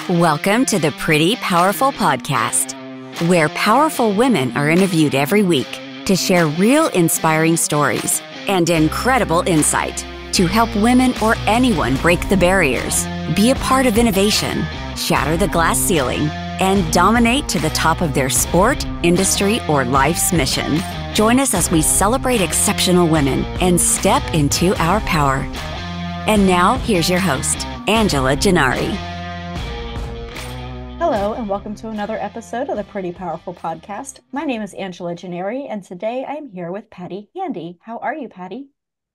Welcome to the Pretty Powerful Podcast, where powerful women are interviewed every week to share real inspiring stories and incredible insight to help women or anyone break the barriers, be a part of innovation, shatter the glass ceiling, and dominate to the top of their sport, industry, or life's mission. Join us as we celebrate exceptional women and step into our power. And now, here's your host, Angela Gennari. Hello, and welcome to another episode of the Pretty Powerful Podcast. My name is Angela Gennari, and today I'm here with Patti Handy. How are you, Patti?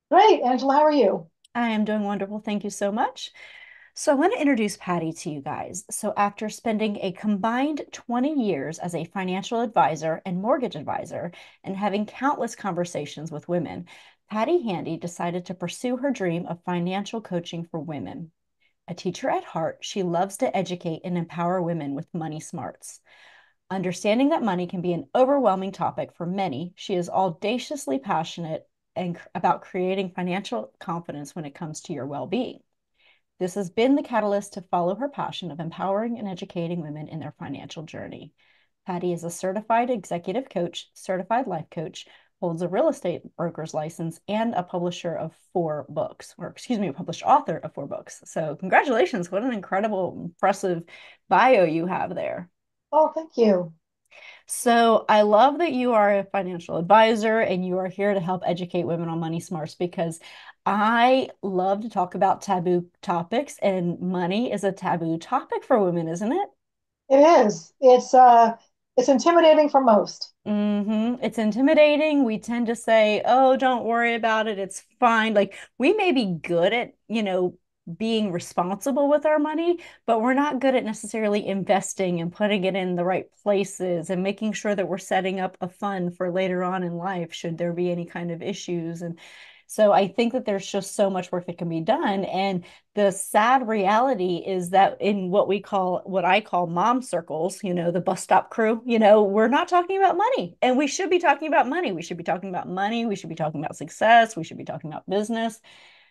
Great, Angela. How are you? I am doing wonderful. Thank you so much. So I want to introduce Patti to you guys. So after spending a combined 20 years as a financial advisor and mortgage advisor and having countless conversations with women, Patti Handy decided to pursue her dream of financial coaching for women. A teacher at heart, she loves to educate and empower women with money smarts. Understanding that money can be an overwhelming topic for many, she is audaciously passionate about creating financial confidence when it comes to your well-being. This has been the catalyst to follow her passion of empowering and educating women in their financial journey. Patti is a certified executive coach, certified life coach, holds a real estate broker's license, and a publisher of 4 books, a published author of 4 books. So congratulations. What an incredible, impressive bio you have there. Oh, thank you. So I love that you are a financial advisor and you are here to help educate women on money smarts, because I love to talk about taboo topics, and money is a taboo topic for women, isn't it? It is. It's intimidating for most. It's intimidating. We tend to say, oh, don't worry about it. It's fine. Like, we may be good at, being responsible with our money, but we're not good at necessarily investing and putting it in the right places and making sure that we're setting up a fund for later on in life, should there be any kind of issues. And so I think that there's just so much work that can be done. And the sad reality is that in what I call mom circles, the bus stop crew, we're not talking about money. And we should be talking about money. We should be talking about money. We should be talking about success. We should be talking about business.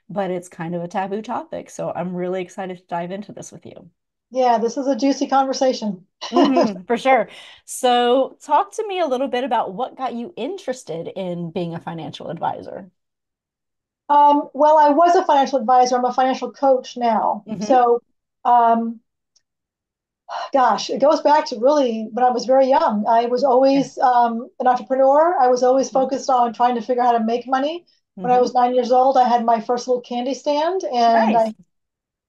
But it's kind of a taboo topic. So I'm really excited to dive into this with you. Yeah, this is a juicy conversation. For sure. So talk to me a little bit about what got you interested in being a financial advisor. Well, I was a financial advisor. I'm a financial coach now. So, gosh, it goes back to really when I was very young. I was always an entrepreneur. I was always focused on trying to figure out how to make money. When I was 9 years old, I had my first little candy stand, and Nice.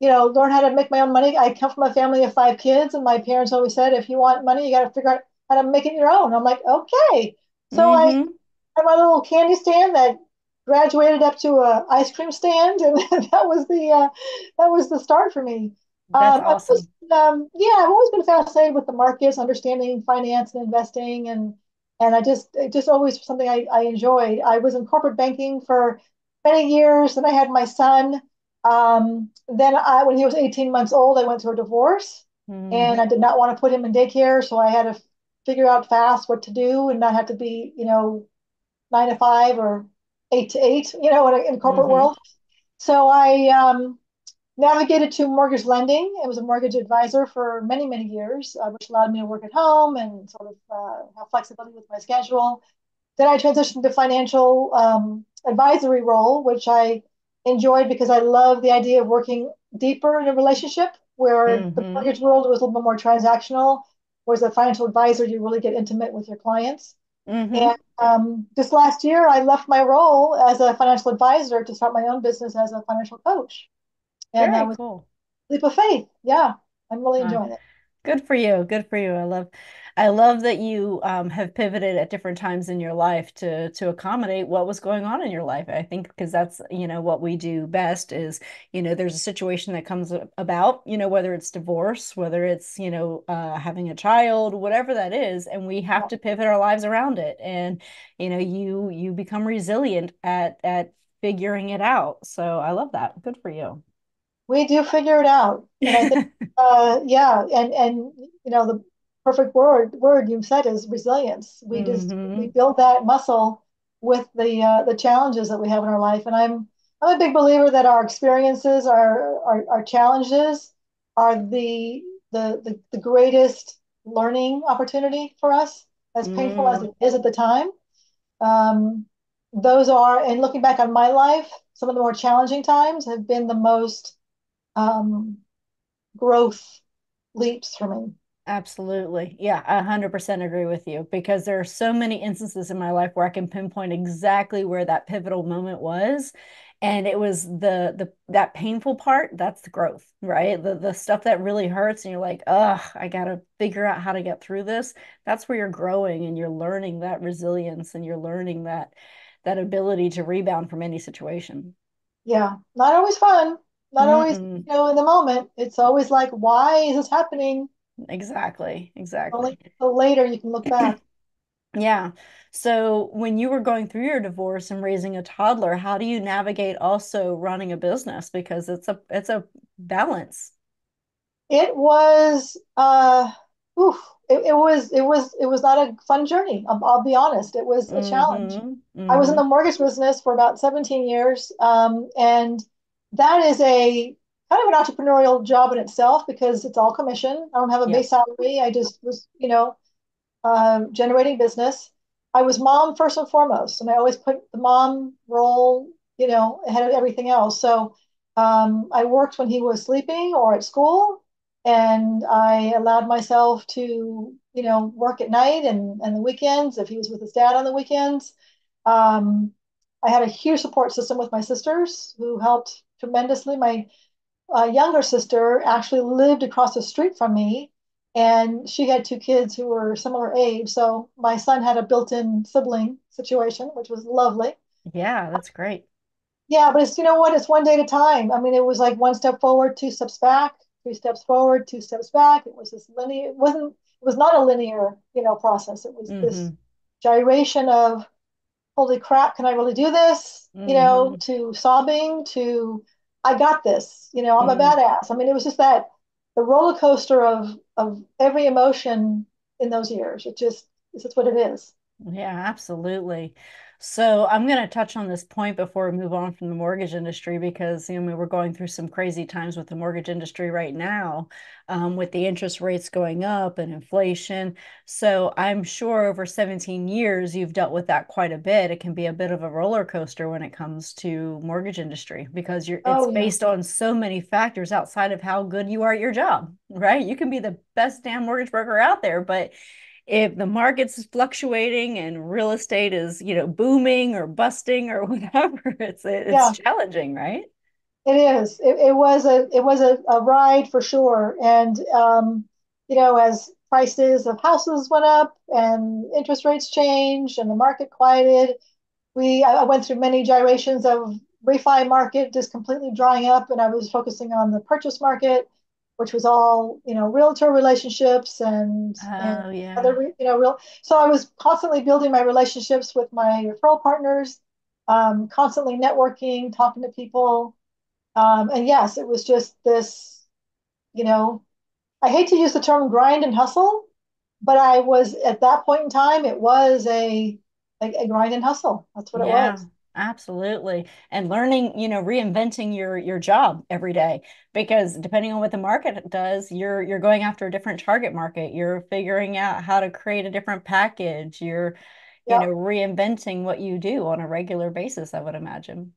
I learned how to make my own money. I come from a family of 5 kids, and my parents always said, if you want money, you got to figure out how to make it your own. I'm like, okay. So I had my little candy stand that graduated up to a ice cream stand, and that was the start for me. That's awesome. I've always been fascinated with the markets, understanding finance and investing, and it just always something I enjoyed. I was in corporate banking for many years. Then I had my son. When he was 18 months old, I went through a divorce, and I did not want to put him in daycare, so I had to figure out fast what to do and not have to be, 9 to 5 or 8 to 8, in corporate world. So I navigated to mortgage lending. I was a mortgage advisor for many, many years, which allowed me to work at home and sort of have flexibility with my schedule. Then I transitioned to financial advisory role, which I enjoyed because I love the idea of working deeper in a relationship where the mortgage world was a little bit more transactional, whereas a financial advisor, you really get intimate with your clients. And this last year, I left my role as a financial advisor to start my own business as a financial coach. And that Very was cool. a leap of faith. Yeah, I'm really enjoying it. Good for you. Good for you. I love that you have pivoted at different times in your life to accommodate what was going on in your life. I think because that's, what we do best is, there's a situation that comes about, whether it's divorce, whether it's, having a child, whatever that is, and we have to pivot our lives around it. And, you become resilient at figuring it out. So I love that. Good for you. We do figure it out. And I think, the perfect word you said is resilience. We build that muscle with the challenges that we have in our life. And I'm a big believer that our experiences, our challenges are the the greatest learning opportunity for us, as painful as Mm, it is at the time. Um, those are, and looking back on my life, some of the more challenging times have been the most um, growth leaps for me. absolutely. Yeah, 100% agree with you because there are so many instances in my life where I can pinpoint exactly where that pivotal moment was. And it was the that painful part, that's the growth, right? The stuff that really hurts and you're like, "Ugh, I gotta figure out how to get through this." That's where you're growing and you're learning that resilience and you're learning that ability to rebound from any situation. Yeah, not always fun, not always, Mm-mm. in the moment. It's always like, why is this happening? Exactly, Only exactly. later you can look back. Yeah. So when you were going through your divorce and raising a toddler, how do you navigate also running a business? Because it's a balance. It was, oof, it was not a fun journey. I'll be honest. It was a challenge. Mm-hmm. I was in Mm-hmm. the mortgage business for about 17 years, and that is a kind of an entrepreneurial job in itself because it's all commission. I don't have a Yep. base salary. I just was, generating business. I was mom first and foremost, and I always put the mom role, ahead of everything else. So I worked when he was sleeping or at school, and I allowed myself to, work at night and the weekends if he was with his dad on the weekends. Um, I had a huge support system with my sisters who helped tremendously. My younger sister actually lived across the street from me, and she had two kids who were similar age. So my son had a built-in sibling situation, which was lovely. Yeah, that's great. Yeah, but it's, you know what? It's one day at a time. I mean, it was like one step forward, two steps back, three steps forward, two steps back. It was this linear. It was not a linear, process. It was this Mm-hmm. gyration of holy crap, can I really do this? Mm-hmm. To sobbing, to I got this, I'm a Mm. badass. I mean, it was just that the roller coaster of every emotion in those years. It's just what it is. Yeah, absolutely. So I'm going to touch on this point before we move on from the mortgage industry because we're going through some crazy times with the mortgage industry right now, with the interest rates going up and inflation. So I'm sure over 17 years you've dealt with that quite a bit. It can be a bit of a roller coaster when it comes to mortgage industry because it's Oh yeah. based on so many factors outside of how good you are at your job, right? You can be the best damn mortgage broker out there, but if the market's fluctuating and real estate is, booming or busting or whatever, it's Yeah, challenging, right? it is. It was a ride for sure. And as prices of houses went up and interest rates changed and the market quieted, I went through many gyrations of refi market just completely drying up, and I was focusing on the purchase market, which was all realtor relationships and Oh yeah. other real. So I was constantly building my relationships with my referral partners, constantly networking, talking to people, and yes, it was just this. You know, I hate to use the term grind and hustle, but I was at that point in time. It was a grind and hustle. That's what it Yeah, was. absolutely. And learning, reinventing your job every day because depending on what the market does, you're going after a different target market. You're figuring out how to create a different package. You're, Yeah. reinventing what you do on a regular basis, I would imagine.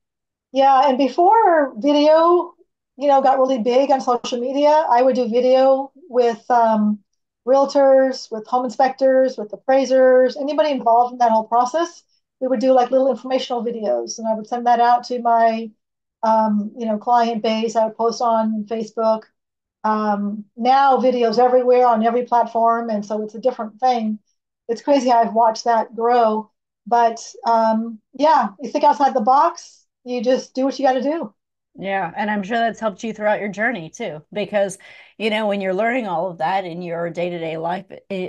Yeah, and before video, got really big on social media, I would do video with realtors, with home inspectors, with appraisers, anybody involved in that whole process. We would do like little informational videos, and I would send that out to my, client base. I would post on Facebook. Now videos everywhere on every platform, and so it's a different thing. It's crazy how I've watched that grow. But yeah, you think outside the box, you just do what you got to do. Yeah, and I'm sure that's helped you throughout your journey too, because when you're learning all of that in your day-to-day life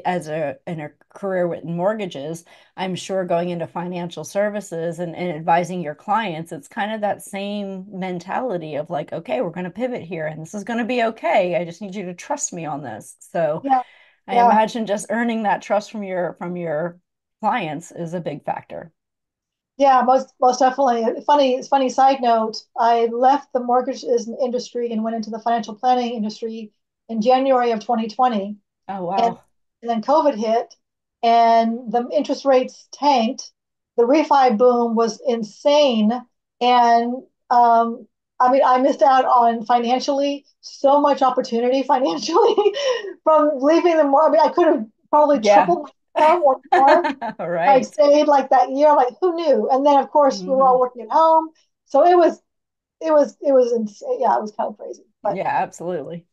as a in a career with mortgages, I'm sure going into financial services and advising your clients, it's kind of that same mentality of like, okay, we're going to pivot here and this is going to be okay. I just need you to trust me on this. So Yeah, I yeah, imagine just earning that trust from your clients is a big factor. yeah. Most definitely. Funny side note. I left the mortgage industry and went into the financial planning industry in January of 2020. Oh, And, wow. and then COVID hit and the interest rates tanked. The refi boom was insane. And um, I mean, I missed out on financially so much opportunity financially from leaving the more. I mean, I could have probably Yeah. tripled my income or more. I Right. stayed like that year. Like, who knew? And then, of course, we were all Hmm. working at home. So it was insane. Yeah, it was kind of crazy. But Yeah, absolutely.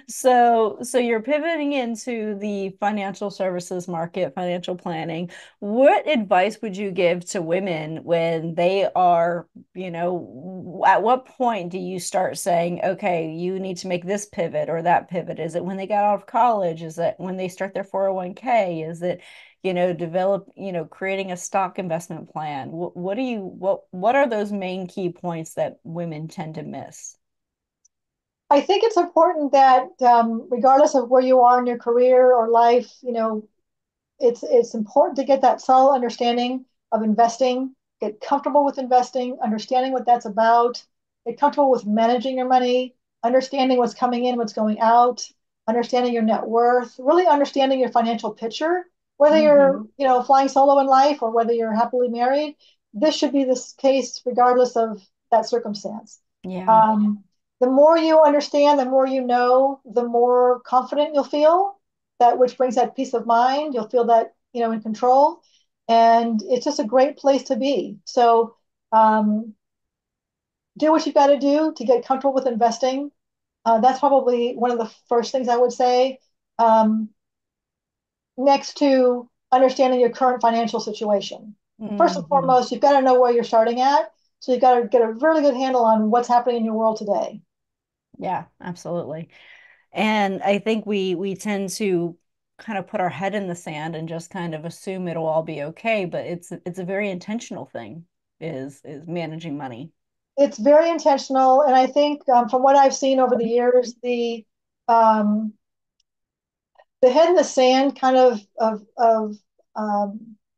So you're pivoting into the financial services market, financial planning. What advice would you give to women when they are, at what point do you start saying, okay, you need to make this pivot or that pivot? Is it when they got out of college? Is it when they start their 401k? Is it, develop, creating a stock investment plan? What are those main key points that women tend to miss? I think it's important that regardless of where you are in your career or life, it's important to get that solid understanding of investing, get comfortable with investing, understanding what that's about, get comfortable with managing your money, understanding what's coming in, what's going out, understanding your net worth, really understanding your financial picture, whether you're, Hmm. flying solo in life or whether you're happily married. This should be this case regardless of that circumstance. Yeah. Um, the more you understand, the more you know, the more confident you'll feel, that which brings that peace of mind. You'll feel that, in control. And it's just a great place to be. So um, do what you've got to do to get comfortable with investing. That's probably one of the first things I would say. Um, Next to understanding your current financial situation. First and Hmm. foremost, you've got to know where you're starting at. So you've got to get a really good handle on what's happening in your world today. Yeah, absolutely. And I think we tend to kind of put our head in the sand and just kind of assume it'll all be okay, but it's a very intentional thing is managing money. It's very intentional, and I think from what I've seen over the years, um, the head in the sand kind of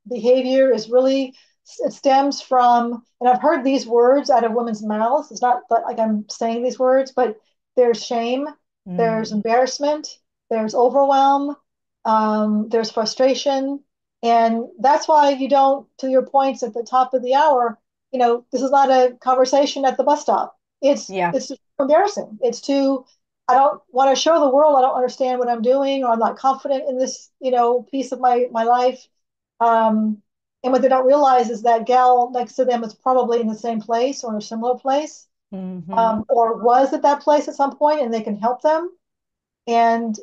behavior is really, it stems from, and I've heard these words out of women's mouths. It's not like I'm saying these words, but there's shame, there's Mm, embarrassment, there's overwhelm, there's frustration, and that's why you don't, to your points at the top of the hour, this is not a conversation at the bus stop. it's yeah. it's just embarrassing. It's too, I don't want to show the world I don't understand what I'm doing, or I'm not confident in this, piece of my life. Um, and what they don't realize is that gal next to them is probably in the same place or a similar place, Hmm. or was at that place at some point, and they can help them. And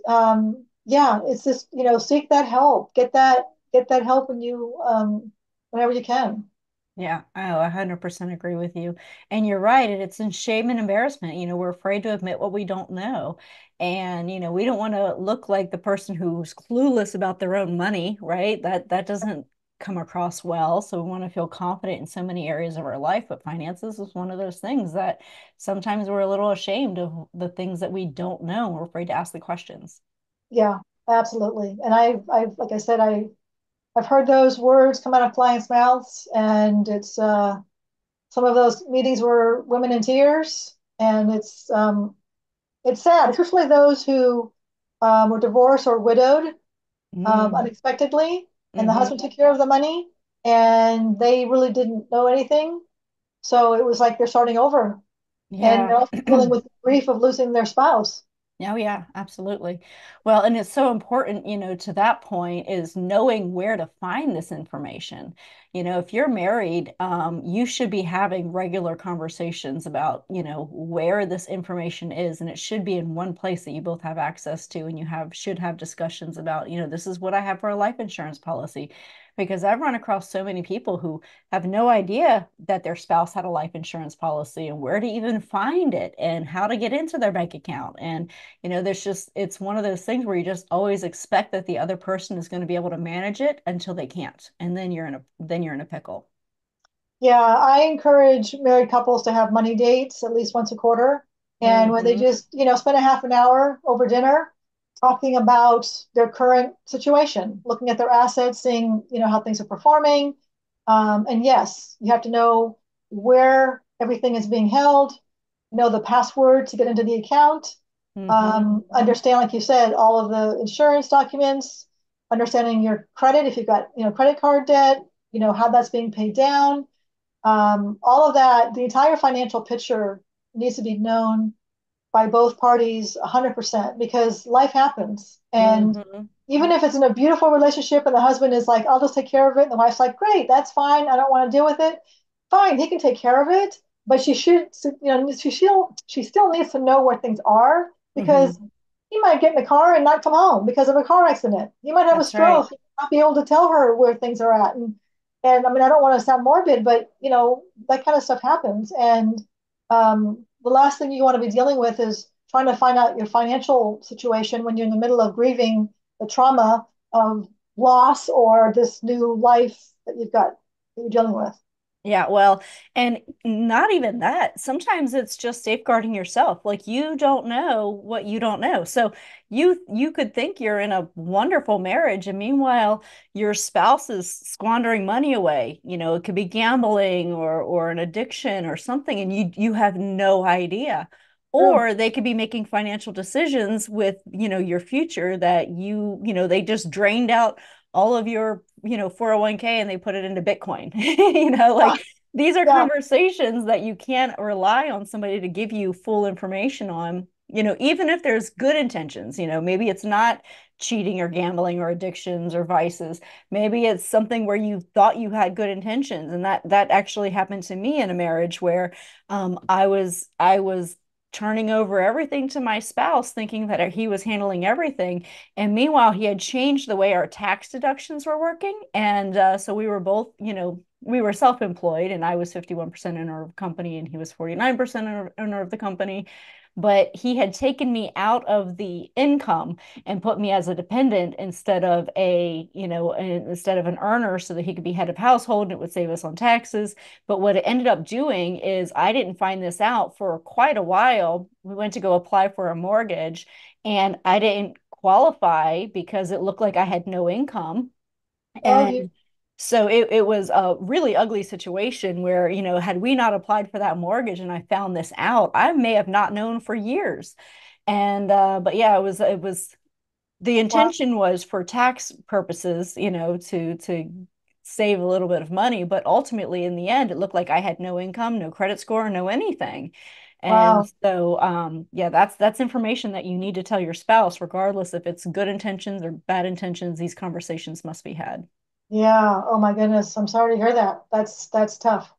yeah, it's just, seek that help, get that help when you whenever you can. Yeah, I 100% agree with you. And you're right. And it's in shame and embarrassment. We're afraid to admit what we don't know. And, we don't want to look like the person who's clueless about their own money, right? That doesn't come across well. So we want to feel confident in so many areas of our life. But finances is one of those things that sometimes we're a little ashamed of the things that we don't know. We're afraid to ask the questions. Yeah, absolutely. And I've like I said, I've heard those words come out of clients' mouths, and it's some of those meetings were women in tears, and it's sad, especially those who were divorced or widowed Mm, unexpectedly, and the hmm. husband took care of the money, and they really didn't know anything. So it was like they're starting over, and Yeah. they're also dealing with the grief of losing their spouse. Oh, yeah, absolutely. Well, and it's so important, to that point is knowing where to find this information. If you're married, you should be having regular conversations about, where this information is, and it should be in one place that you both have access to, and you should have discussions about, this is what I have for a life insurance policy. Because I've run across so many people who have no idea that their spouse had a life insurance policy and where to even find it and how to get into their bank account. And there's just, it's one of those things where you just always expect that the other person is going to be able to manage it until they can't. And then you're in a pickle. Yeah, I encourage married couples to have money dates at least once a quarter. And where they Hmm. just, spend a half an hour over dinner talking about their current situation, looking at their assets, seeing, how things are performing. And yes, you have to know where everything is being held, know the password to get into the account, Mm-hmm. Understand, like you said, all of the insurance documents, understanding your credit, if you've got, credit card debt, how that's being paid down. All of that, the entire financial picture needs to be known by both parties 100% because life happens. And Mm-hmm. even if it's in a beautiful relationship and the husband is like, I'll just take care of it, and the wife's like, great, that's fine. I don't want to deal with it. Fine, he can take care of it. But she still needs to know where things are because Mm-hmm. he might get in the car and not come home because of a car accident. He might have a That's right. stroke, not be able to tell her where things are at. And I mean, I don't want to sound morbid, but that kind of stuff happens. And the last thing you want to be dealing with is trying to find out your financial situation when you're in the middle of grieving the trauma of loss or this new life that you're dealing with. Yeah, well, and not even that. Sometimes it's just safeguarding yourself. Like you don't know what you don't know. So you could think you're in a wonderful marriage, and meanwhile, your spouse is squandering money away. It could be gambling or an addiction or something, and you have no idea. True. Or they could be making financial decisions with, your future that they just drained out all of your 401k and they put it into Bitcoin. Yeah. Like these are Yeah. conversations that you can't rely on somebody to give you full information on, even if there's good intentions. Maybe it's not cheating or gambling or addictions or vices. Maybe it's something where you thought you had good intentions. And that actually happened to me in a marriage where I was turning over everything to my spouse, thinking that he was handling everything. And meanwhile, he had changed the way our tax deductions were working. And so we were both, we were self-employed, and I was 51% owner of the company and he was 49% owner of the company. But he had taken me out of the income and put me as a dependent instead of an earner so that he could be head of household and it would save us on taxes. But what it ended up doing is I didn't find this out for quite a while. We went to go apply for a mortgage and I didn't qualify because it looked like I had no income. Oh, you And so it was a really ugly situation where, had we not applied for that mortgage and I found this out, I may have not known for years. And but yeah, it was the wow, intention was for tax purposes, to save a little bit of money, but ultimately in the end, it looked like I had no income, no credit score, no anything. And wow. so, yeah, that's information that you need to tell your spouse, regardless if it's good intentions or bad intentions. These conversations must be had. Yeah. Oh my goodness. I'm sorry to hear that. That's tough.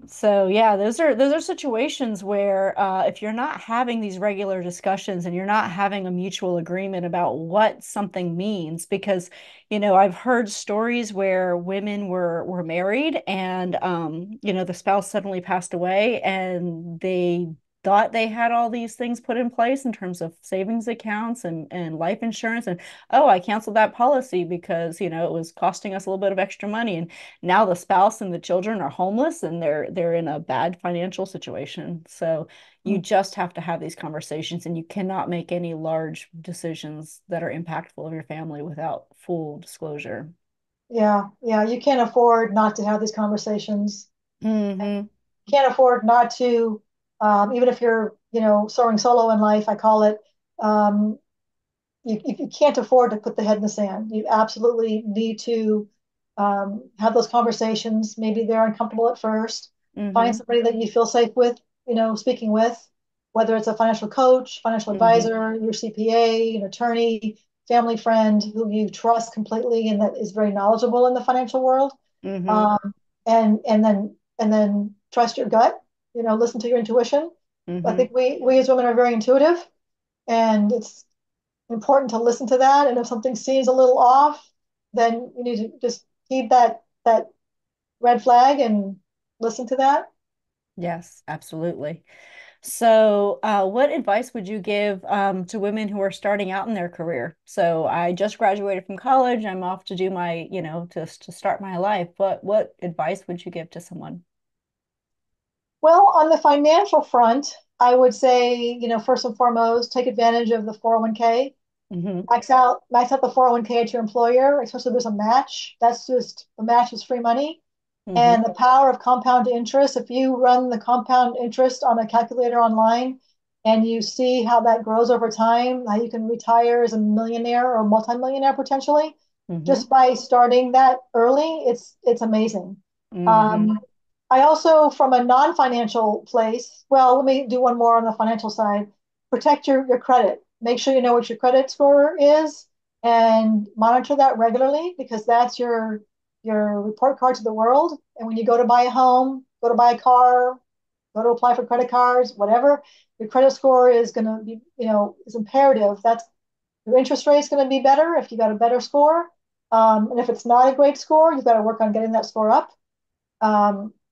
So yeah, those are situations where if you're not having these regular discussions and you're not having a mutual agreement about what something means, because I've heard stories where women were married and the spouse suddenly passed away and they thought they had all these things put in place in terms of savings accounts and life insurance, and oh, I canceled that policy because it was costing us a little bit of extra money, and now the spouse and the children are homeless and they're in a bad financial situation. So you Mm. just have to have these conversations, and you cannot make any large decisions that are impactful of your family without full disclosure. Yeah. Yeah. You can't afford not to have these conversations. Hmm. Can't afford not to, even if you're, soaring solo in life, I call it. Um, you can't afford to put the head in the sand. You absolutely need to have those conversations. Maybe they're uncomfortable at first. Find Hmm. somebody that you feel safe with, speaking with, whether it's a financial coach, financial Hmm. advisor, your CPA, an attorney, family friend who you trust completely and that is very knowledgeable in the financial world. Hmm. Um, and then trust your gut. Listen to your intuition. I Hmm. think we as women are very intuitive, and it's important to listen to that. And if something seems a little off, then you need to just heed that red flag and listen to that. Yes, absolutely. So, what advice would you give to women who are starting out in their career? So, I just graduated from college. I'm off to do my, to start my life. What advice would you give to someone? Well, on the financial front, I would say, first and foremost, take advantage of the 401k. Hmm. Max out the 401k at your employer, especially if there's a match. That's just the match is free money. Hmm. And the power of compound interest. If you run the compound interest on a calculator online, and you see how that grows over time, how you can retire as a millionaire or multimillionaire potentially, Mm-hmm. just by starting that early, it's amazing. Mm-hmm. Um, I also, from a non-financial place, well, let me do one more on the financial side. Protect your credit. Make sure you know what your credit score is and monitor that regularly because that's your report card to the world. And when you go to buy a home, go to buy a car, go to apply for credit cards, whatever, your credit score is going to be, is imperative. That's your interest rate is going to be better if you got a better score. And if it's not a great score, you've got to work on getting that score up.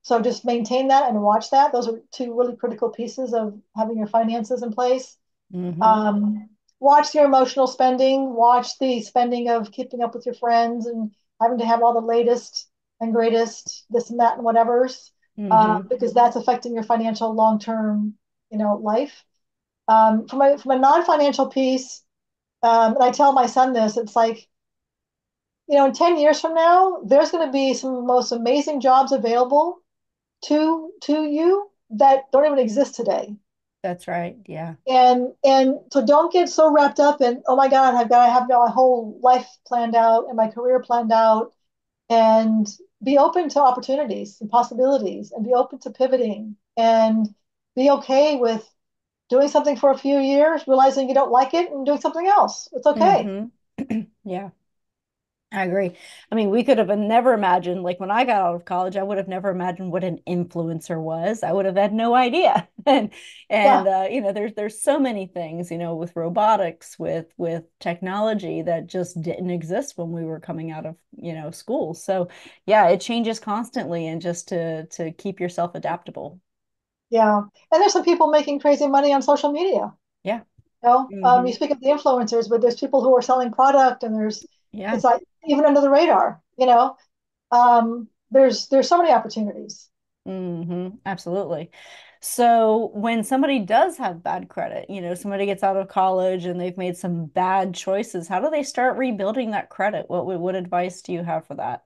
So just maintain that and watch that. Those are two really critical pieces of having your finances in place. Mm-hmm. Watch your emotional spending, watch the spending of keeping up with your friends and having to have all the latest and greatest this and that and whatever's, Mm-hmm. because that's affecting your financial long-term, life. From a non-financial piece, and I tell my son this, it's like, in 10 years from now, there's going to be some of the most amazing jobs available to you that don't even exist today. That's right. Yeah. And so don't get so wrapped up in, oh my God, I've got to have my whole life planned out and my career planned out, and be open to opportunities and possibilities and be open to pivoting and be okay with doing something for a few years, realizing you don't like it and doing something else. It's okay. Mm-hmm. Yeah. I agree. I mean, we could have never imagined, like when I got out of college, I would have never imagined what an influencer was. I would have had no idea. And Yeah. there's so many things, with robotics, with technology that just didn't exist when we were coming out of, school. So yeah, it changes constantly and just to keep yourself adaptable. Yeah. And there's some people making crazy money on social media. Yeah. You Hmm. speak of the influencers, but there's people who are selling product, and Yeah. it's like even under the radar. There's so many opportunities. Absolutely. So when somebody does have bad credit, somebody gets out of college and they've made some bad choices, how do they start rebuilding that credit? What advice do you have for that?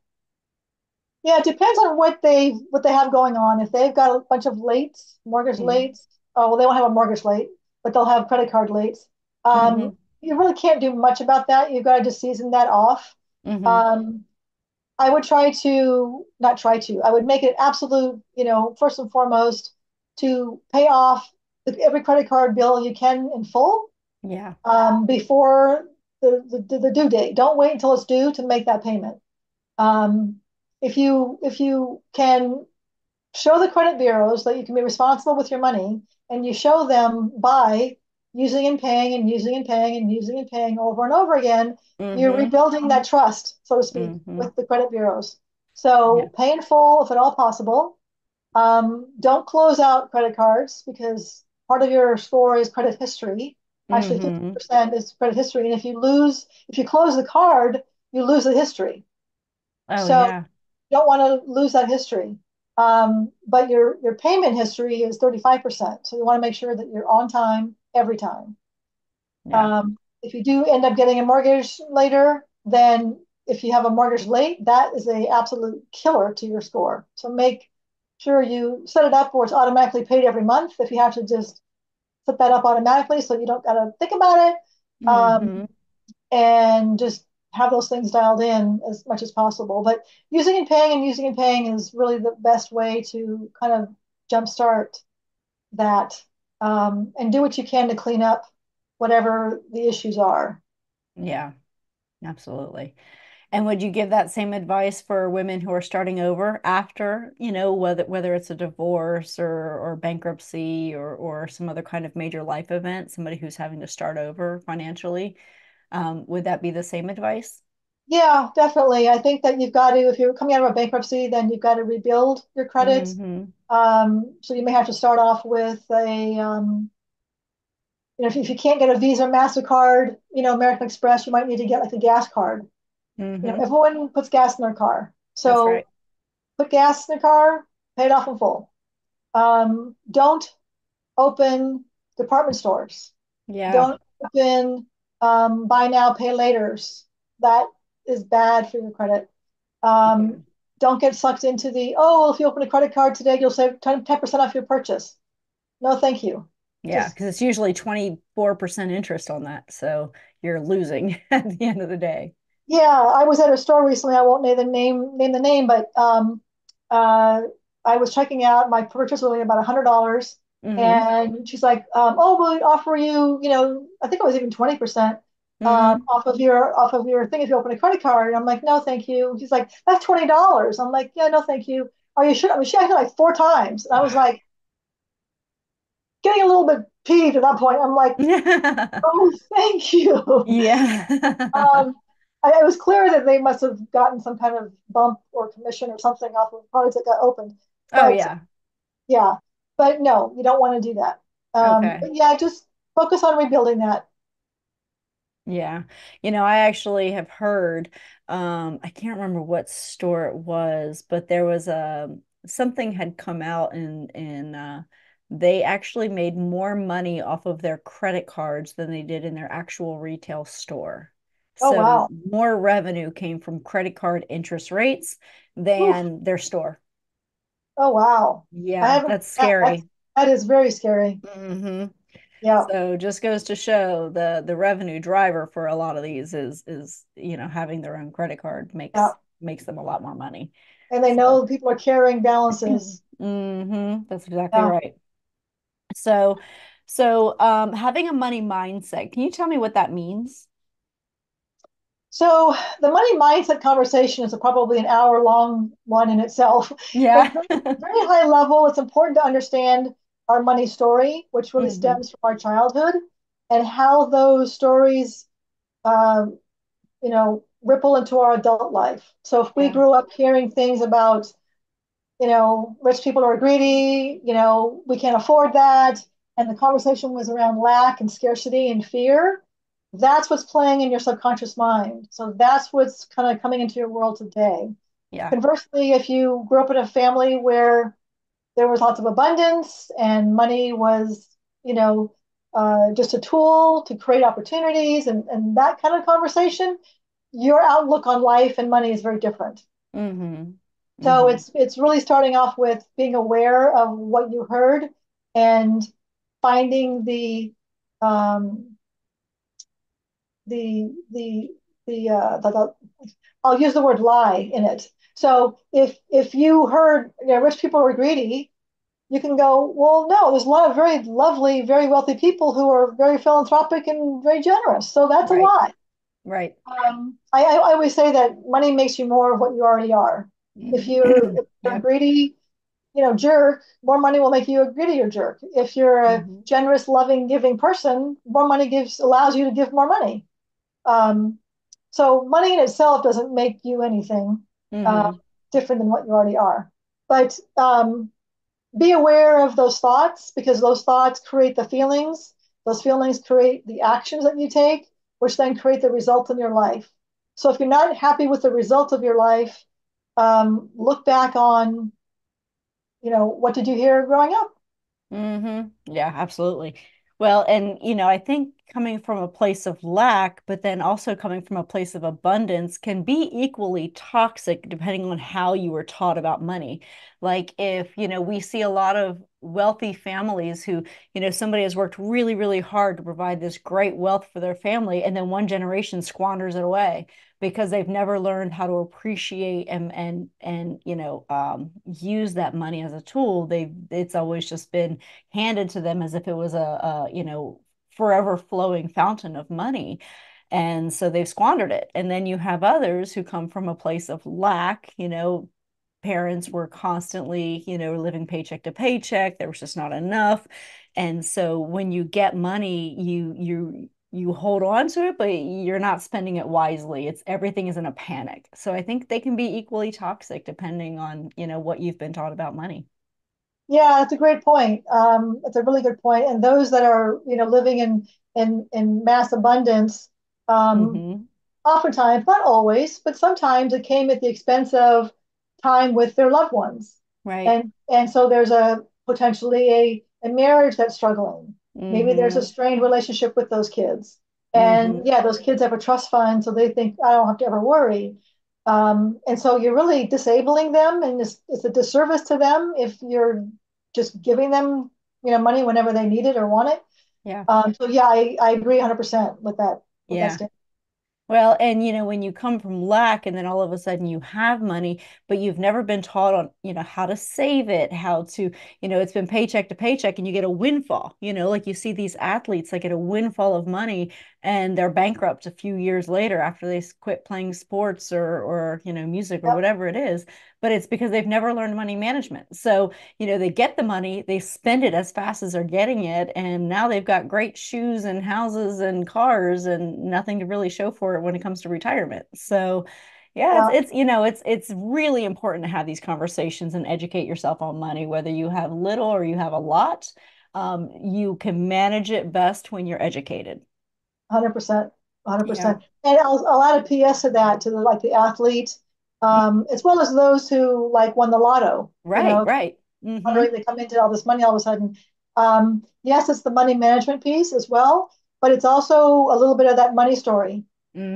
Yeah, it depends on what they have going on. If they've got a bunch of lates, mortgage Mm-hmm. lates, oh well, they won't have a mortgage late, but they'll have credit card lates. Mm-hmm. You really can't do much about that. You've got to just season that off. Mm-hmm. Um, I would try to not try to. I would make it absolute, first and foremost, to pay off every credit card bill you can in full, Yeah. before the due date. Don't wait until it's due to make that payment. Um, if you can show the credit bureaus that you can be responsible with your money, and you show them by using and paying and using and paying and using and paying over and over again, you're Mm-hmm. rebuilding that trust, so to speak, Mm-hmm. with the credit bureaus. Yeah. So pay in full if at all possible. Don't close out credit cards because part of your score is credit history. Actually, Mm-hmm. 50% is credit history. And if you close the card, you lose the history. Oh So yeah. you don't want to lose that history. But your payment history is 35%. So you want to make sure that you're on time every time. Yeah. If you do end up getting a mortgage later, then if you have a mortgage late, that is a absolute killer to your score. So make sure you set it up where it's automatically paid every month. If you have to just set that up automatically so you don't got to think about it, Mm-hmm. and just have those things dialed in as much as possible. But using and paying is really the best way to kind of jumpstart that, and do what you can to clean up whatever the issues are. Yeah, absolutely. And would you give that same advice for women who are starting over after, whether it's a divorce or bankruptcy or some other kind of major life event, somebody who's having to start over financially? Would that be the same advice? Yeah, definitely. I think that you've got to, if you're coming out of a bankruptcy, then you've got to rebuild your credit. Mm-hmm. So you may have to start off with if you can't get a Visa, MasterCard, American Express, you might need to get like a gas card. Mm-hmm. Everyone puts gas in their car. That's So right. put gas in the car, pay it off in full. Don't open department stores. Yeah. Don't open buy now, pay laters. That is bad for your credit. Yeah. Um, don't get sucked into the, oh, well, if you open a credit card today, you'll save 10% off your purchase. No, thank you. Yeah, Just because it's usually 24% interest on that. So you're losing at the end of the day. yeah, I was at a store recently. I won't name the name, but uh, I was checking out. My purchase was only about $100, Hmm. and she's like, "Oh, we'll offer you, I think it was even 20% Hmm. off of your thing if you open a credit card." And I'm like, "No, thank you." She's like, "That's $20." I'm like, "Yeah, no, thank you." Are you sure? I mean, she acted like four times, and I was like, getting a little bit peeved at that point. I'm like, "Oh, thank you." Yeah. Um, it was clear that they must have gotten some kind of bump or commission or something off of cards that got opened. Oh, But yeah. yeah, but no, you don't want to do that. Okay. But yeah, just focus on rebuilding that. Yeah. I actually have heard, I can't remember what store it was, but there was something had come out and they actually made more money off of their credit cards than they did in their actual retail store. Oh So wow. more revenue came from credit card interest rates Oof. than their store. Oh wow. I Yeah, haven't. that's That scary. that is very scary. Hmm. Yeah. So just goes to show the revenue driver for a lot of these is having their own credit card Yeah. makes them a lot more money. And they So know people are carrying balances. that's exactly Yeah. right. So having a money mindset, can you tell me what that means? So the money mindset conversation is probably an hour long one in itself, but Yeah. very, very high level. It's important to understand our money story, which really Hmm. stems from our childhood, and how those stories, ripple into our adult life. So if we Yeah. grew up hearing things about, rich people are greedy, we can't afford that, and the conversation was around lack and scarcity and fear, that's what's playing in your subconscious mind. So that's what's kind of coming into your world today. Yeah. Conversely, if you grew up in a family where there was lots of abundance and money was, just a tool to create opportunities and that kind of conversation, your outlook on life and money is very different. Hmm. So Hmm. it's really starting off with being aware of what you heard and finding um, the the the I'll use the word lie in it. So if you heard, rich people are greedy, you can go, well, no, there's a lot of very lovely, very wealthy people who are very philanthropic and very generous. So that's a Right. lie. Right. I always say that money makes you more of what you already are. If Hmm. you're a Yep. greedy, jerk, more money will make you a greedier jerk. If you're a Hmm. generous, loving, giving person, more money allows you to give more money. Um, so money in itself doesn't make you anything uh, Hmm. different than what you already are. But be aware of those thoughts because those thoughts create the feelings. Those feelings create the actions that you take, which then create the results in your life. So if you're not happy with the results of your life, look back on, what did you hear growing up? Yeah, absolutely. Well, and I think coming from a place of lack, but then also coming from a place of abundance can be equally toxic depending on how you were taught about money. Like if, we see a lot of wealthy families who, somebody has worked really, really hard to provide this great wealth for their family, and then one generation squanders it away because they've never learned how to appreciate and use that money as a tool. It's always just been handed to them as if it was a forever flowing fountain of money. And so they've squandered it. And then you have others who come from a place of lack, parents were constantly, living paycheck to paycheck. There was just not enough. And so when you get money, you hold on to it, but you're not spending it wisely. It's everything is in a panic. So I think they can be equally toxic depending on, what you've been taught about money. Yeah, that's a great point. It's a really good point. And those that are, living in mass abundance, um, Hmm. oftentimes, not always, but sometimes it came at the expense of time with their loved ones. Right. And so there's a potentially a marriage that's struggling. Maybe there's a Hmm. strained relationship with those kids. And Hmm. yeah, those kids have a trust fund, so they think I don't have to ever worry. And so you're really disabling them, and it's a disservice to them if you're just giving them money whenever they need it or want it. Yeah. So yeah, I agree 100% with that Yeah. statement. Well, and when you come from lack and then all of a sudden you have money, but you've never been taught on, how to save it, how to, it's been paycheck to paycheck and you get a windfall, like you see these athletes like get a windfall of money and they're bankrupt a few years later after they quit playing sports or, music or Yep, whatever it is. But it's because they've never learned money management. So, they get the money, they spend it as fast as they're getting it, and now they've got great shoes and houses and cars and nothing to really show for it when it comes to retirement. So, yeah, yeah, it's really important to have these conversations and educate yourself on money, whether you have little or you have a lot. You can manage it best when you're educated. 100%, Yeah. 100%. And I'll add a PS to that, to the athlete, Mm. as well as those who like won the lotto, Right, right. Mm-hmm. wondering they come into all this money all of a sudden. Yes, it's the money management piece as well, but it's also a little bit of that money story.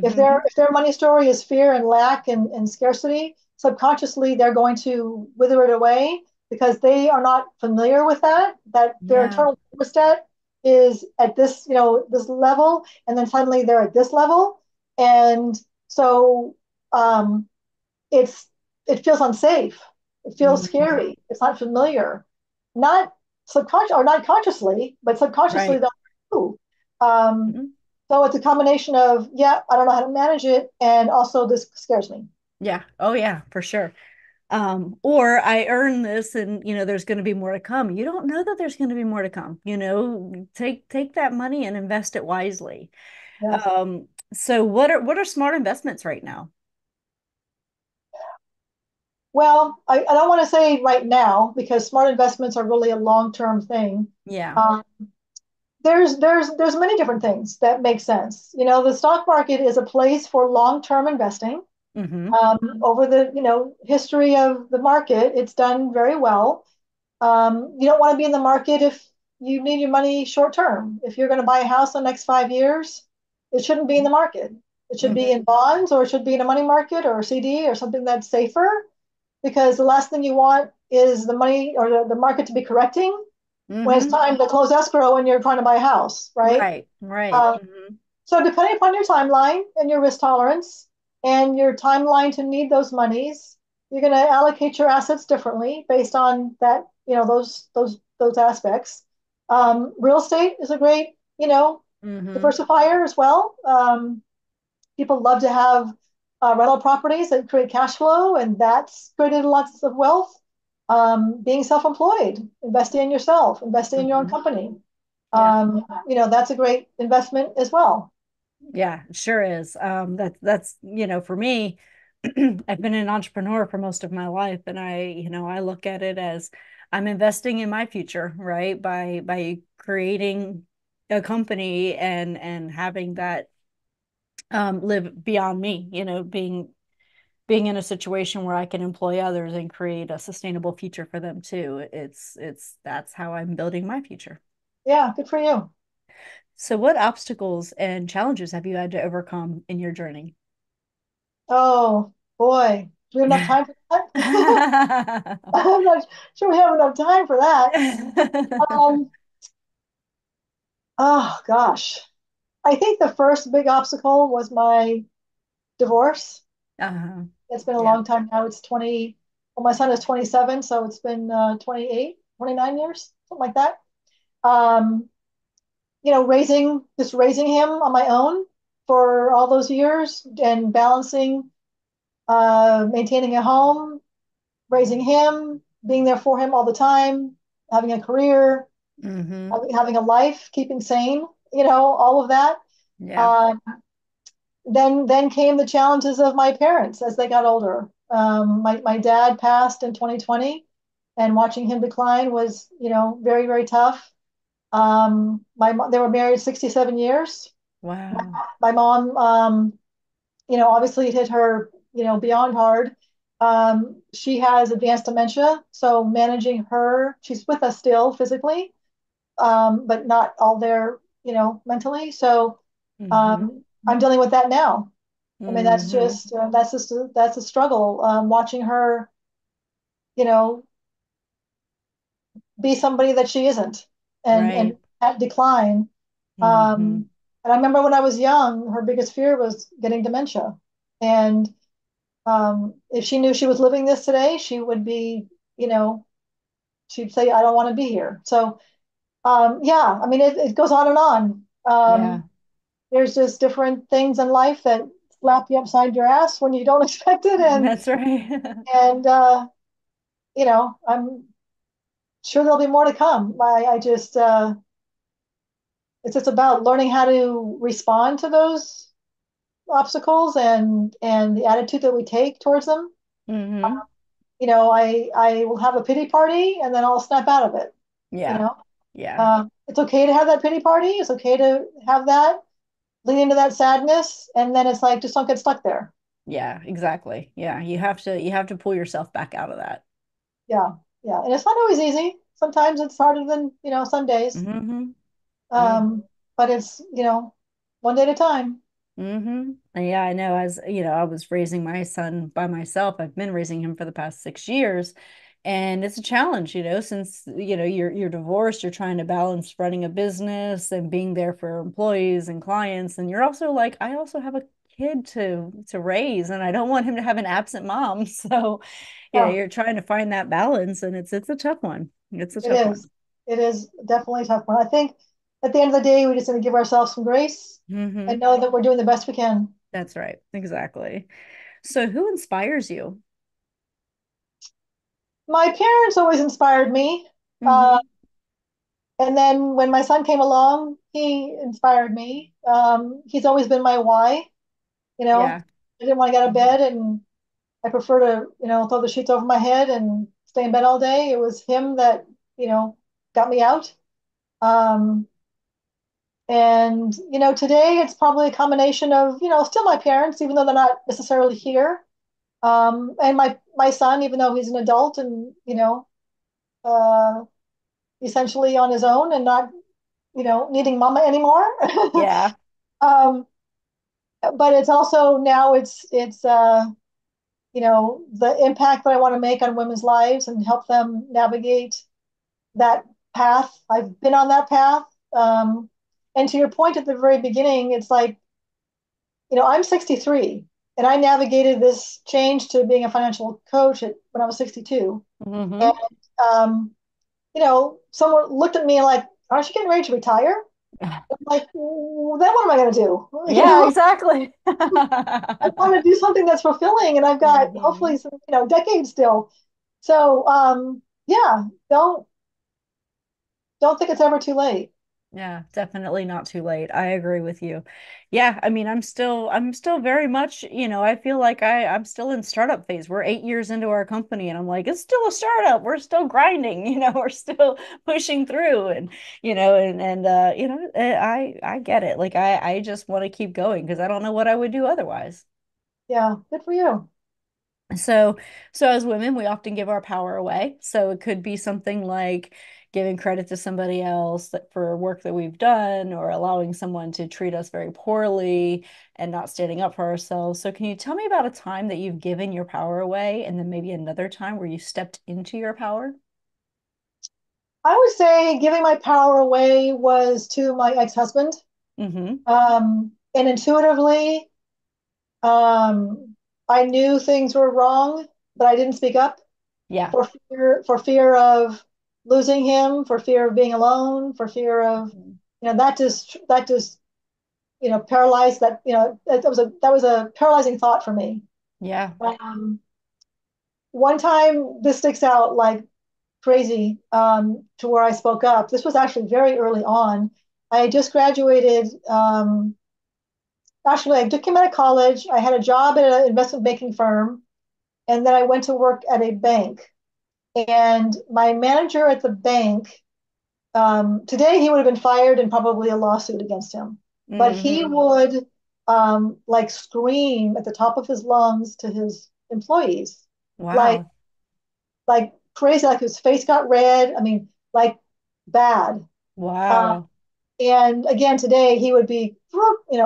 If Mm-hmm. their money story is fear and lack and scarcity, subconsciously they're going to wither it away because they are not familiar with that their Yeah. internal thermostat is at this level, and then suddenly they're at this level, and so um, it's it feels unsafe. It feels Mm-hmm. scary. It's not familiar, not subconscious or not consciously, but subconsciously Right. they'll do. Um, Mhm. so it's a combination of, yeah, I don't know how to manage it, and also this scares me. Yeah. Oh, yeah, for sure. Or I earn this and there's going to be more to come. You don't know that there's going to be more to come. Take that money and invest it wisely. Yes. So what are smart investments right now? Well, I don't want to say right now because smart investments are really a long-term thing. Yeah. Um, there's many different things that make sense. The stock market is a place for long-term investing. Mm-hmm. Over the history of the market, it's done very well. You don't want to be in the market if you need your money short term. If you're going to buy a house in the next 5 years, it shouldn't be in the market. It should be Mm-hmm. in bonds, or it should be in a money market or a CD or something that's safer, because the last thing you want is the money or the market to be correcting when it's Mm-hmm. time to close escrow and you're trying to buy a house, right? Right. Right. Uh, Mm-hmm. so depending upon your timeline and your risk tolerance and your timeline to need those monies, you're going to allocate your assets differently based on that, those aspects. Real estate is a great, Mm-hmm. diversifier as well. People love to have rental properties that create cash flow, and that's created lots of wealth. Being self-employed, investing in yourself, investing in your own Mm-hmm. company, Yeah. that's a great investment as well. Yeah, it sure is. That's, for me, I've been an entrepreneur for most of my life, and I look at it as I'm investing in my future, right? By creating a company and having that live beyond me, being in a situation where I can employ others and create a sustainable future for them too. It's that's how I'm building my future. Yeah, good for you. So what obstacles and challenges have you had to overcome in your journey? Oh boy, do we have enough time for that? I'm not sure we have enough time for that. Um, oh gosh, I think the first big obstacle was my divorce. Uh-huh. It's been a Yeah. long time now. It's 20. Well, my son is 27, so it's been 28, 29 years, something like that. Um, raising him on my own for all those years and balancing, maintaining a home, raising him, being there for him all the time, having a career, Mm-hmm. having a life, keeping sane, all of that. Yeah. Um, then came the challenges of my parents as they got older. My dad passed in 2020, and watching him decline was, very, very tough. They were married 67 years. My, Wow. my mom, obviously it hit her, beyond hard. She has advanced dementia, so managing her, she's with us still physically, but not all there, mentally. So Mm-hmm. I'm dealing with that now. I mean, Mm-hmm. that's a struggle. Watching her, you know, be somebody that she isn't. and Right. at decline. Hmm. And I remember when I was young, her biggest fear was getting dementia. And if she knew she was living this today, she would be, you know, she'd say, I don't want to be here. So, yeah, I mean, it goes on and on. Yeah, There's just different things in life that slap you upside your ass when you don't expect it. that's right. And I'm sure there'll be more to come. I just, it's just about learning how to respond to those obstacles and the attitude that we take towards them. Hmm. I will have a pity party and then I'll snap out of it. You Yeah. know, Yeah. it's okay to have that pity party. It's okay to have that lean into that sadness, and then it's like just don't get stuck there. Yeah, exactly. Yeah, you have to pull yourself back out of that. Yeah, yeah, and it's not always easy. Sometimes it's harder than some days. Hmm. Yeah. Um, but it's one day at a time. Yeah, I know. As you know, I was raising my son by myself. I've been raising him for the past 6 years, and it's a challenge, since you're divorced, you're trying to balance running a business and being there for employees and clients, and you're also like, I also have a kid to raise, and I don't want him to have an absent mom. So, Yeah, you're trying to find that balance, and it's a tough one. It's a it tough is. one. It is definitely a tough one. I think at the end of the day, we just need to give ourselves some grace and Hmm. know that we're doing the best we can. That's right. Exactly. So, who inspires you? My parents always inspired me. Uh, Hmm. and then when my son came along, he inspired me. He's always been my why. You know, Yeah. I didn't want to get out of Mhm. bed, and I prefer to, throw the sheets over my head and stay in bed all day. It was him that, got me out. Um, and today it's probably a combination of, still my parents, even though they're not necessarily here. And my son, even though he's an adult and, uh, essentially on his own and not, needing mama anymore. Yeah. um, but it's also now it's the impact that I want to make on women's lives and help them navigate that path. I've been on that path. And to your point at the very beginning, it's like, I'm 63 and I navigated this change to being a financial coach when I was 62. And, Hmm. um, someone looked at me like, aren't you getting ready to retire? I'm like, well, then what am I going to do? Yeah, exactly. I want to do something that's fulfilling and I've got hopefully Hmm. some, decades still. So, yeah, don't think it's ever too late. Yeah, definitely not too late. I agree with you. Yeah, I mean, I'm still very much, I feel like I'm still in startup phase. We're 8 years into our company and I'm like, it's still a startup. We're still grinding, we're still pushing through I get it. Like I just want to keep going because I don't know what I would do otherwise. Yeah, good for you. So, so as women, we often give our power away. So it could be something like giving credit to somebody else for work that we've done, or allowing someone to treat us very poorly and not standing up for ourselves. So can you tell me about a time that you've given your power away, and then maybe another time where you stepped into your power? I would say giving my power away was to my ex-husband. Mm-hmm. And intuitively, I knew things were wrong, but I didn't speak up Yeah. for fear of losing him, for fear of being alone, for fear of, Mhm. that just paralyzed that, that was a paralyzing thought for me. Yeah. One time, this sticks out like crazy, to where I spoke up. This was actually very early on. I had just graduated. Actually, I just came out of college. I had a job at an investment banking firm, and then I went to work at a bank. And my manager at the bank, today he would have been fired and probably a lawsuit against him. But he Hmm. would, like scream at the top of his lungs to his employees, like Wow. like crazy, like his face got red. I mean, like bad. Um, Wow. and again, today he would be,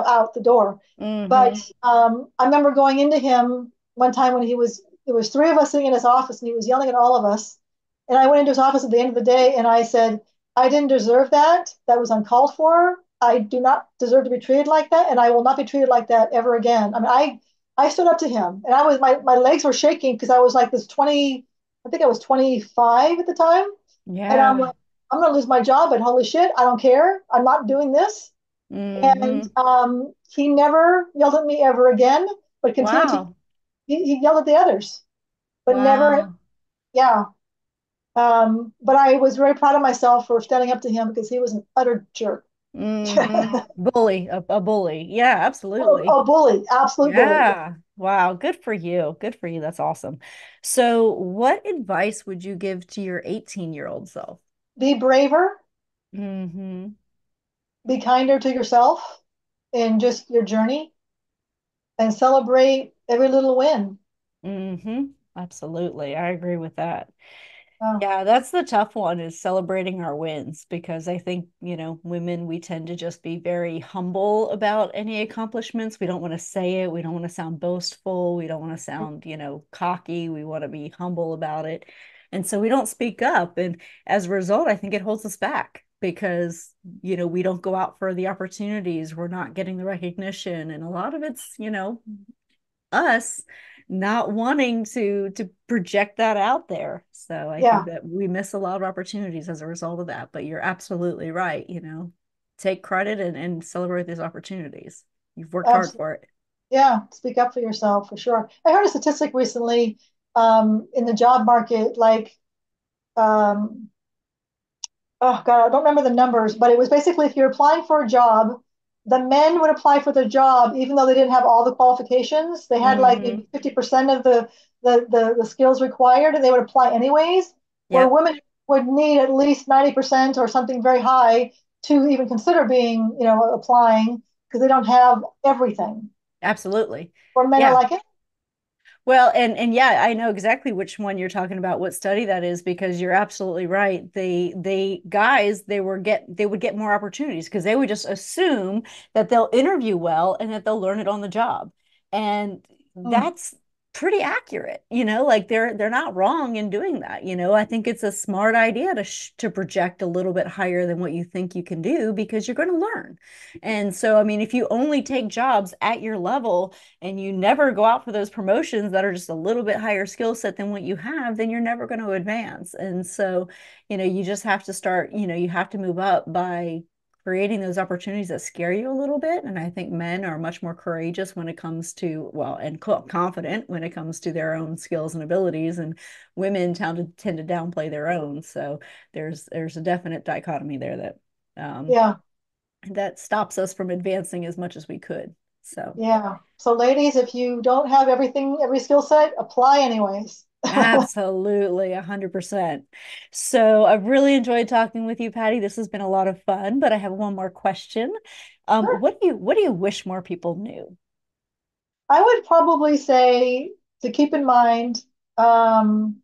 out the door. But Hmm. I remember going into him one time when there was three of us sitting in his office and he was yelling at all of us. And I went into his office at the end of the day and I said, I didn't deserve that. That was uncalled for. I do not deserve to be treated like that, and I will not be treated like that ever again. I mean, I stood up to him, and my legs were shaking because I was like this 20, I think I was 25 at the time, and I'm Yeah. like, I'm gonna lose my job, but holy shit, I don't care. I'm not doing this. And Hmm. he never yelled at me ever again, but continued to Wow. he yelled at the others, but never, Wow. yeah. But I was very proud of myself for standing up to him because he was an utter jerk. Bully, a bully. Yeah, absolutely. A bully, absolute bully. Yeah. Wow. Good for you. Good for you. That's awesome. So, what advice would you give to your 18-year-old self? Be braver, Hmm. be kinder to yourself in just your journey, and celebrate every little win. Hmm. Absolutely. I agree with that. Uh, Yeah, that's the tough one is celebrating our wins because I think, women, we tend to just be very humble about any accomplishments. We don't want to say it. We don't want to sound boastful. We don't want to sound, cocky. We want to be humble about it. And so we don't speak up. And as a result, I think it holds us back because, we don't go out for the opportunities. We're not getting the recognition. And a lot of it's, us not wanting to project that out there. So I think yeah, that we miss a lot of opportunities as a result of that. But you're absolutely right, take credit and celebrate these opportunities. You've worked hard absolutely. for it. Yeah, speak up for yourself for sure. I heard a statistic recently in the job market, like um, oh God, I don't remember the numbers, but it was basically if you're applying for a job, the men would apply for the job even though they didn't have all the qualifications. They had like Hmm. maybe 50% of the skills required and they would apply anyways, where Yep, women would need at least 90% or something very high to even consider being, applying because they don't have everything. absolutely. Where men are Yeah. like, Well, and yeah, I know exactly which one you're talking about, what study that is, because you're absolutely right. They guys, they would get more opportunities because they would just assume that they'll interview well and that they'll learn it on the job. And hmm, that's pretty accurate, like they're not wrong in doing that. I think it's a smart idea to project a little bit higher than what you think you can do because you're going to learn. And so, I mean, if you only take jobs at your level, and you never go out for those promotions that are just a little bit higher skill set than what you have, then you're never going to advance. And so, you just have to start, you have to move up by creating those opportunities that scare you a little bit. And I think men are much more courageous when it comes to, well, and confident when it comes to their own skills and abilities. And women tend to downplay their own. So there's a definite dichotomy there um, yeah, that stops us from advancing as much as we could. So. yeah. So ladies, if you don't have everything, every skill set, apply anyways. Absolutely, 100%. So I've really enjoyed talking with you, Patty. This has been a lot of fun, but I have one more question. Sure. What do you wish more people knew? I would probably say to keep in mind um,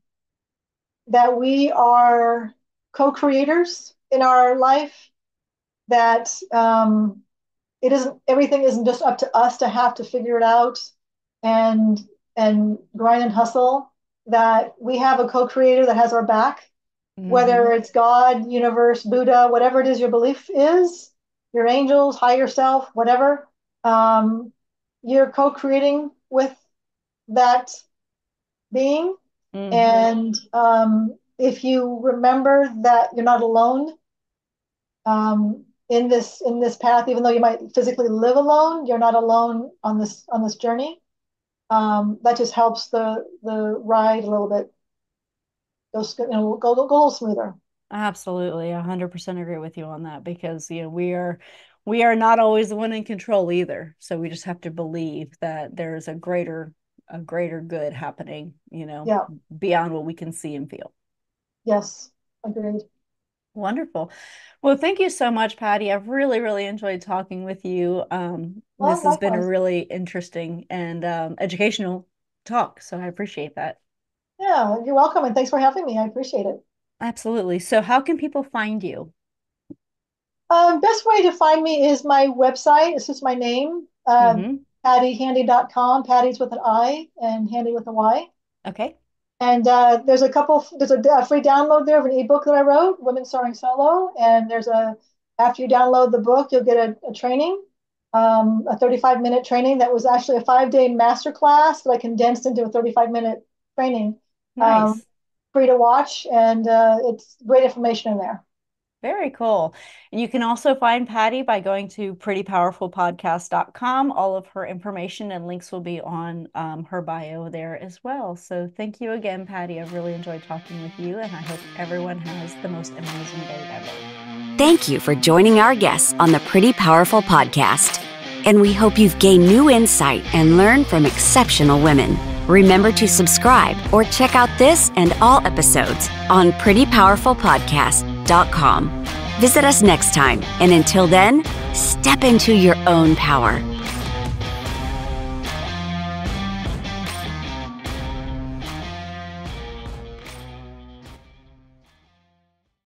that we are co-creators in our life, that it isn't everything isn't just up to us to have to figure it out and grind and hustle, that we have a co-creator that has our back, Hmm. whether it's God, universe, Buddha, whatever it is your belief is, your angels, higher self, whatever. Um, you're co-creating with that being. Hmm. And if you remember that you're not alone in this path, even though you might physically live alone, you're not alone on this journey. That just helps the ride a little bit go a little smoother. Absolutely, 100% agree with you on that because we are not always the one in control either. So we just have to believe that there is a greater good happening, Yeah. beyond what we can see and feel. Yes. Agreed. Wonderful. Well, thank you so much, Patty. I've really, really enjoyed talking with you. Well, This has been a likewise. really interesting and educational talk, so I appreciate that. Yeah, you're welcome, and thanks for having me. I appreciate it. Absolutely. So, how can people find you? Best way to find me is my website. It's just my name, Hmm. pattyhandy.com. Patty's with an I and handy with a Y. Okay. And there's a free download there of an ebook that I wrote, Women Soaring Solo. And after you download the book, you'll get a training, a 35-minute training that was actually a 5-day master class that I condensed into a 35-minute training. Nice. Free to watch, and it's great information in there. Very cool. And you can also find Patti by going to prettypowerfulpodcast.com. All of her information and links will be on her bio there as well. So thank you again, Patti. I've really enjoyed talking with you, and I hope everyone has the most amazing day ever. Thank you for joining our guests on the Pretty Powerful Podcast. And we hope you've gained new insight and learned from exceptional women. Remember to subscribe or check out this and all episodes on prettypowerfulpodcast.com. Visit us next time, and until then, step into your own power.